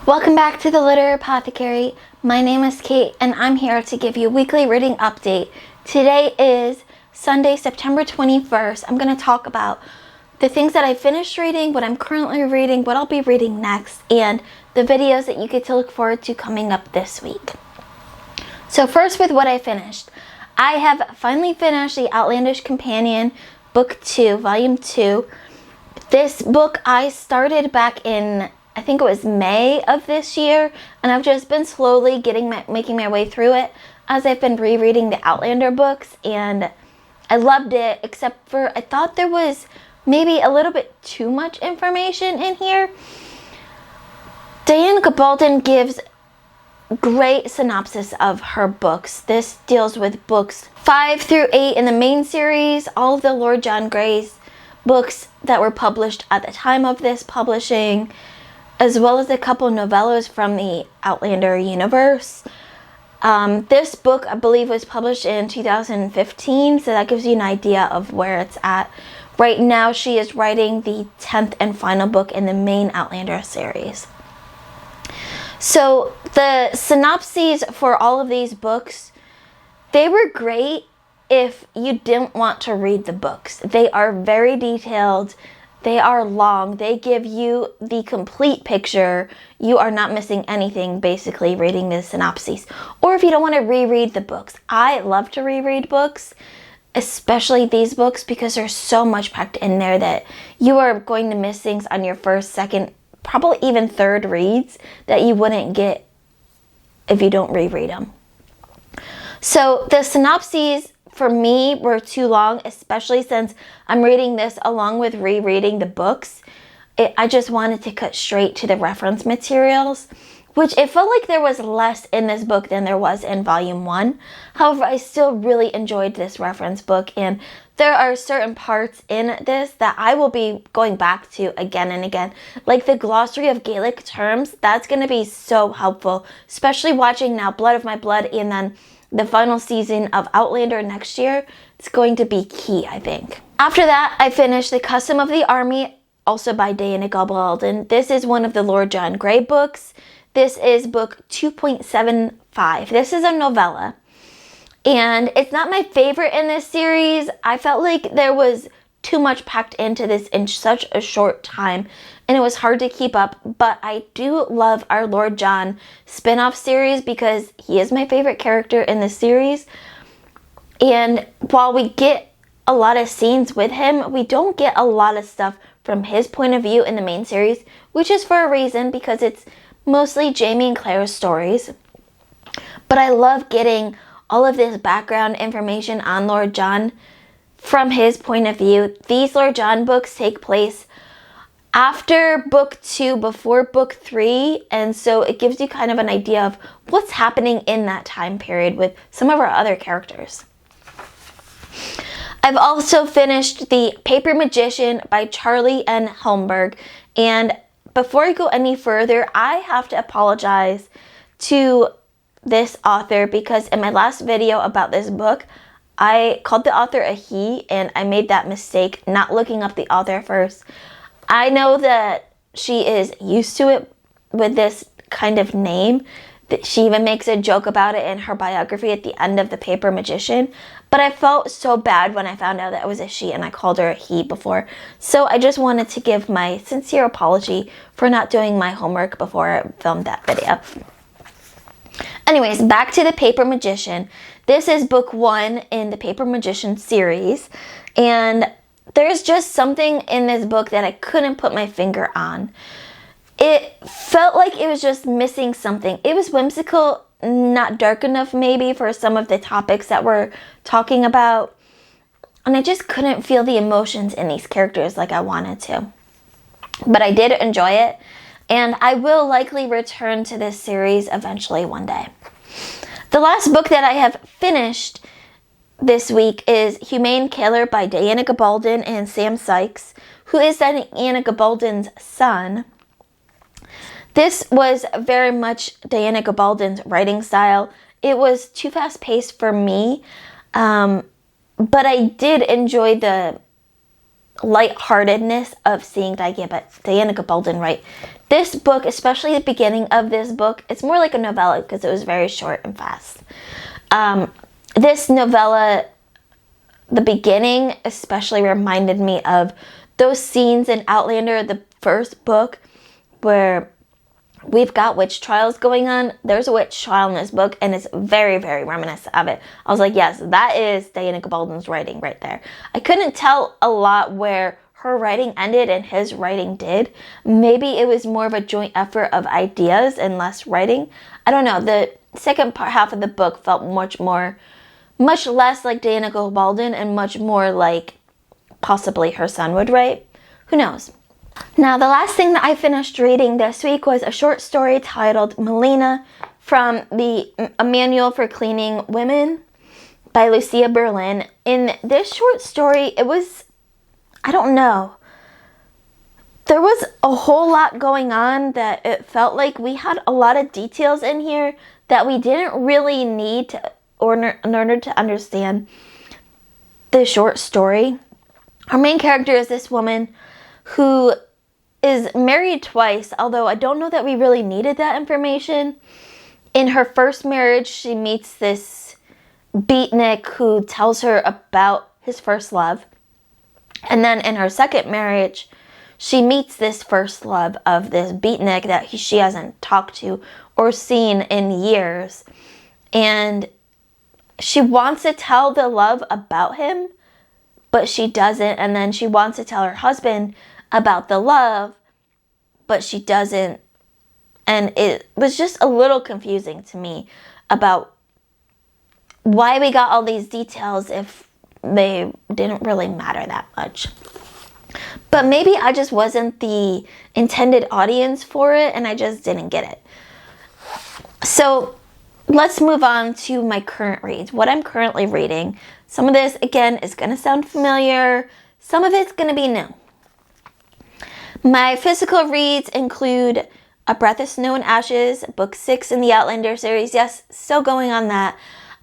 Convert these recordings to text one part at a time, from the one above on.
Welcome back to the Literary Apothecary. My name is Kate and I'm here to give you a weekly reading update. Today is Sunday, September 21st. I'm going to talk about the things that I finished reading, what I'm currently reading, what I'll be reading next, and the videos that you get to look forward to coming up this week. So first with what I finished. I have finally finished The Outlandish Companion, Book 2, Volume 2. This book I started back in, I think it was May of this year, and I've just been slowly making my way through it as I've been rereading the Outlander books, and I loved it, except for I thought there was maybe a little bit too much information in here. Diana Gabaldon gives great synopsis of her books. This deals with books 5 through 8 in the main series, all of the Lord John Gray's books that were published at the time of this publishing, as well as a couple novellas from the Outlander universe. This book, I believe, was published in 2015, so that gives you an idea of where it's at. Right now, she is writing the 10th and final book in the main Outlander series. So, the synopses for all of these books, they were great if you didn't want to read the books. They are very detailed. They are long. They give you the complete picture. You are not missing anything basically reading the synopses. Or if you don't want to reread the books. I love to reread books, especially these books, because there's so much packed in there that you are going to miss things on your first, second, probably even third reads that you wouldn't get if you don't reread them. So the synopses for me were too long, especially since I'm reading this along with rereading the books. I just wanted to cut straight to the reference materials, which it felt like there was less in this book than there was in Volume 1. However, I still really enjoyed this reference book, and there are certain parts in this that I will be going back to again and again. Like the glossary of Gaelic terms, that's going to be so helpful, especially watching now Blood of My Blood and then the final season of Outlander next year. It's going to be key, I think. After that, I finished The Custom of the Army, also by Diana Gabaldon. This is one of the Lord John Grey books. This is book 2.75. This is a novella, and it's not my favorite in this series. I felt like there was too much packed into this in such a short time, and it was hard to keep up, but I do love our Lord John spin-off series because he is my favorite character in the series. And while we get a lot of scenes with him, we don't get a lot of stuff from his point of view in the main series, which is for a reason, because it's mostly Jamie and Claire's stories. But I love getting all of this background information on Lord John from his point of view. These Lord John books take place after book 2, before book 3, and so it gives you kind of an idea of what's happening in that time period with some of our other characters. I've also finished The Paper Magician by Charlie N. Helmberg, and before I go any further, I have to apologize to this author because in my last video about this book, I called the author a he, and I made that mistake not looking up the author first. I know that she is used to it with this kind of name. She even makes a joke about it in her biography at the end of The Paper Magician. But I felt so bad when I found out that it was a she and I called her a he before. So I just wanted to give my sincere apology for not doing my homework before I filmed that video. Anyways, back to The Paper Magician. This is book 1 in the Paper Magician series, and there's just something in this book that I couldn't put my finger on. It felt like it was just missing something. It was whimsical, not dark enough maybe for some of the topics that we're talking about, and I just couldn't feel the emotions in these characters like I wanted to. But I did enjoy it, and I will likely return to this series eventually one day. The last book that I have finished this week is Humane Killer by Diana Gabaldon and Sam Sykes, who is Diana Gabaldon's son. This was very much Diana Gabaldon's writing style. It was too fast-paced for me, but I did enjoy the lightheartedness of seeing Diana Gabaldon write this book, especially the beginning of this book, it's more like a novella because it was very short and fast. This novella, the beginning especially reminded me of those scenes in Outlander, the first book, where we've got witch trials going on. There's a witch trial in this book, and it's very, very reminiscent of it. I was like, yes, that is Diana Gabaldon's writing right there. I couldn't tell a lot where her writing ended and his writing did. Maybe it was more of a joint effort of ideas and less writing. I don't know. The second half of the book felt much less like Diana Gabaldon and much more like possibly her son would write. Who knows? Now, the last thing that I finished reading this week was a short story titled Melina from A Manual for Cleaning Women by Lucia Berlin. In this short story, it was, I don't know, there was a whole lot going on that it felt like we had a lot of details in here that we didn't really need to, in order to understand the short story. Our main character is this woman who is married twice, although I don't know that we really needed that information. In her first marriage, she meets this beatnik who tells her about his first love. And then in her second marriage, she meets this first love of this beatnik that she hasn't talked to or seen in years. And she wants to tell the love about him, but she doesn't. And then she wants to tell her husband about the love, but she doesn't. And it was just a little confusing to me about why we got all these details if they didn't really matter that much. But maybe I just wasn't the intended audience for it and I just didn't get it. So let's move on to my current reads, what I'm currently reading. Some of this, again, is going to sound familiar. Some of it's going to be new. My physical reads include A Breath of Snow and Ashes, book 6 in the Outlander series. Yes, still going on that.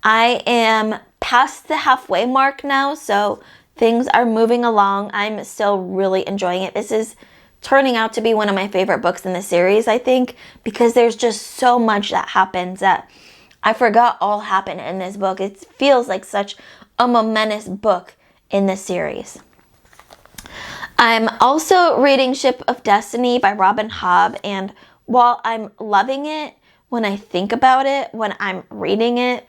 I am past the halfway mark now, so things are moving along. I'm still really enjoying it. This is turning out to be one of my favorite books in the series, I think, because there's just so much that happens that I forgot all happened in this book. It feels like such a momentous book in the series. I'm also reading Ship of Destiny by Robin Hobb, and while I'm loving it, when I think about it, when I'm reading it,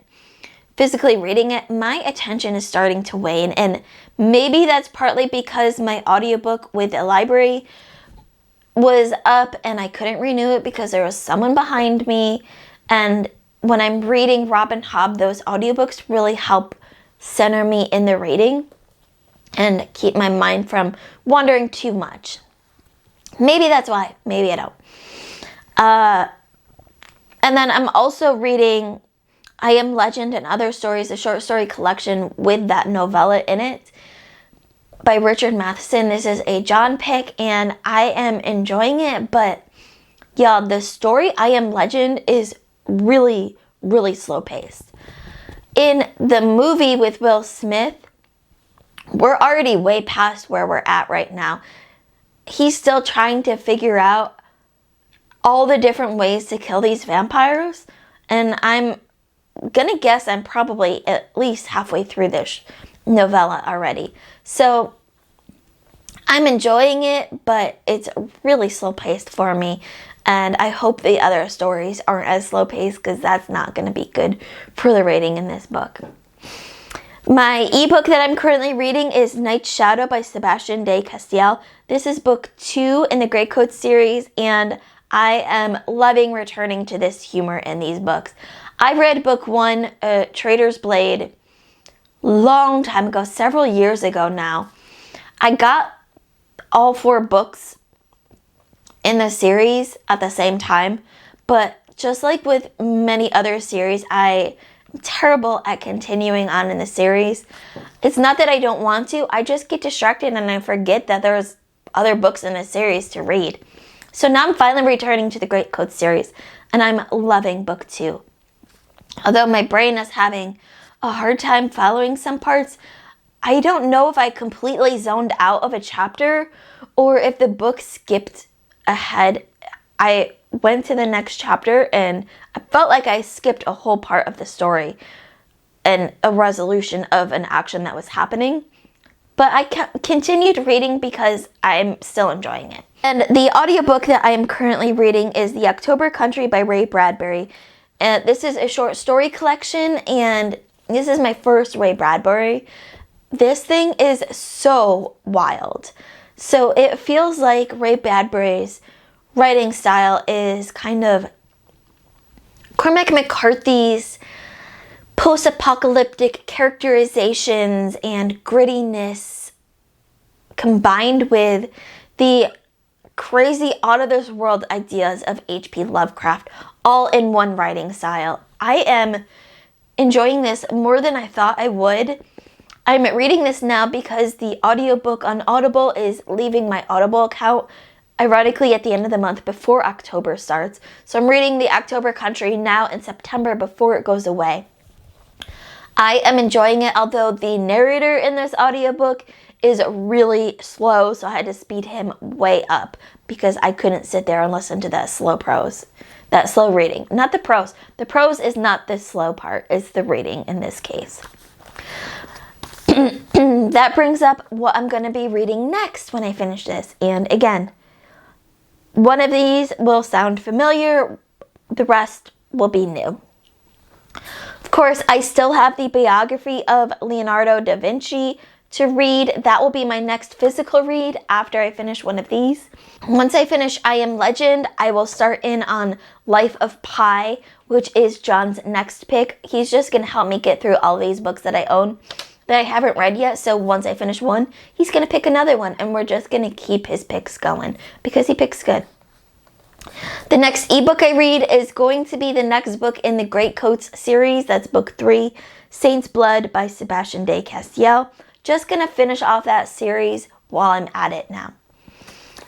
physically reading it, my attention is starting to wane, and maybe that's partly because my audiobook with the library was up and I couldn't renew it because there was someone behind me. And when I'm reading Robin Hobb, those audiobooks really help center me in the reading and keep my mind from wandering too much. Maybe that's why. Maybe I don't. And then I'm also reading I Am Legend and Other Stories, a short story collection with that novella in it by Richard Matheson. This is a John pick and I am enjoying it, but yeah, the story I Am Legend is really, really slow paced. In the movie with Will Smith, we're already way past where we're at right now. He's still trying to figure out all the different ways to kill these vampires, and I'm gonna guess I'm probably at least halfway through this novella already. So I'm enjoying it, but it's really slow paced for me, and I hope the other stories aren't as slow paced because that's not going to be good for the rating in this book. My ebook that I'm currently reading is Night's Shadow by Sebastian de Castiel. This is book 2 in the Grey Coat series, and I am loving returning to this humor in these books. I read book 1, Traitor's Blade, long time ago, several years ago now. I got all 4 books in the series at the same time, but just like with many other series, I'm terrible at continuing on in the series. It's not that I don't want to, I just get distracted and I forget that there's other books in the series to read. So now I'm finally returning to the Great Coat series, and I'm loving book 2. Although my brain is having a hard time following some parts, I don't know if I completely zoned out of a chapter or if the book skipped ahead I went to the next chapter and I felt like I skipped a whole part of the story and a resolution of an action that was happening. But I continued reading because I'm still enjoying it. And the audiobook that I am currently reading is The October Country by Ray Bradbury. And this is a short story collection, and this is my first Ray Bradbury. This thing is so wild. So it feels like Ray Bradbury's writing style is kind of Cormac McCarthy's post-apocalyptic characterizations and grittiness combined with the crazy out-of-this-world ideas of H.P. Lovecraft, all in one writing style. I am enjoying this more than I thought I would. I'm reading this now because the audiobook on Audible is leaving my Audible account, ironically, at the end of the month before October starts. So I'm reading The October Country now in September before it goes away. I am enjoying it, although the narrator in this audiobook is really slow, so I had to speed him way up because I couldn't sit there and listen to that slow prose, that slow reading. Not the prose. The prose is not the slow part, it's the reading in this case. That brings up what I'm going to be reading next when I finish this. And again, one of these will sound familiar, the rest will be new. Of course, I still have the biography of Leonardo da Vinci to read. That will be my next physical read after I finish one of these. Once I finish I Am Legend, I will start in on Life of Pi, which is John's next pick. He's just going to help me get through all these books that I own that I haven't read yet. So once I finish one, he's going to pick another one, and we're just going to keep his picks going because he picks good. The next ebook I read is going to be the next book in the Great Coats series. That's book 3, Saint's Blood by Sebastian de Castiel. Just going to finish off that series while I'm at it now.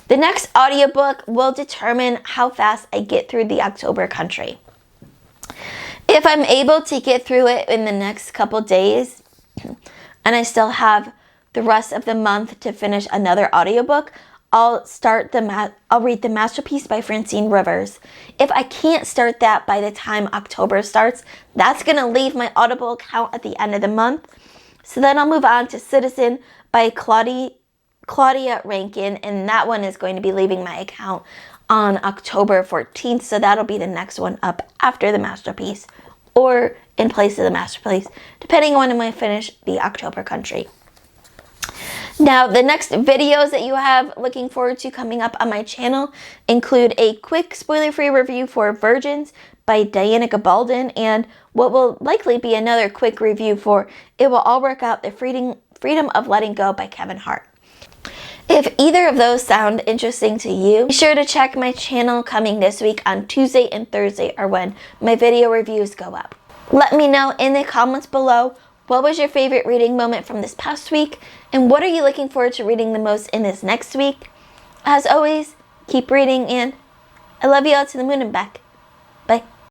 The next audiobook will determine how fast I get through The October Country. If I'm able to get through it in the next couple days, and I still have the rest of the month to finish another audiobook, I'll read The Masterpiece by Francine Rivers. If I can't start that by the time October starts, that's going to leave my Audible account at the end of the month. So then I'll move on to Citizen by Claudia Rankin, and that one is going to be leaving my account on October 14th. So that'll be the next one up after The Masterpiece, or in place of The Masterpiece, depending on when I finish The October Country. Now, the next videos that you have looking forward to coming up on my channel include a quick spoiler-free review for Virgins by Diana Gabaldon, and what will likely be another quick review for It Will All Work Out, The Freedom of Letting Go by Kevin Hart. If either of those sound interesting to you, be sure to check my channel coming this week on Tuesday and Thursday are when my video reviews go up. Let me know in the comments below, what was your favorite reading moment from this past week, and what are you looking forward to reading the most in this next week? As always, keep reading, and I love you all to the moon and back.